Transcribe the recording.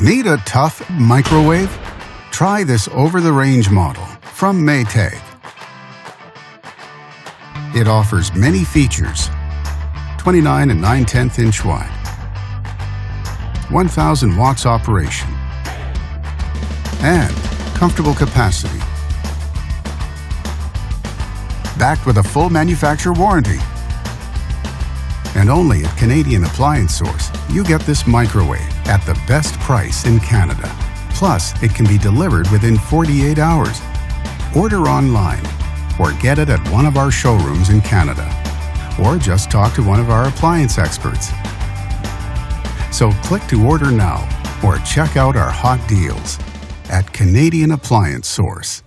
Need a tough microwave? Try this over-the-range model from Maytag. It offers many features: 29 and 9/10 inch wide, 1,000 watts operation, and comfortable capacity. Backed with a full manufacturer warranty. And only at Canadian Appliance Source, you get this microwave at the best price in Canada. Plus, it can be delivered within 48 hours. Order online or get it at one of our showrooms in Canada. Or just talk to one of our appliance experts. So click to order now or check out our hot deals at Canadian Appliance Source.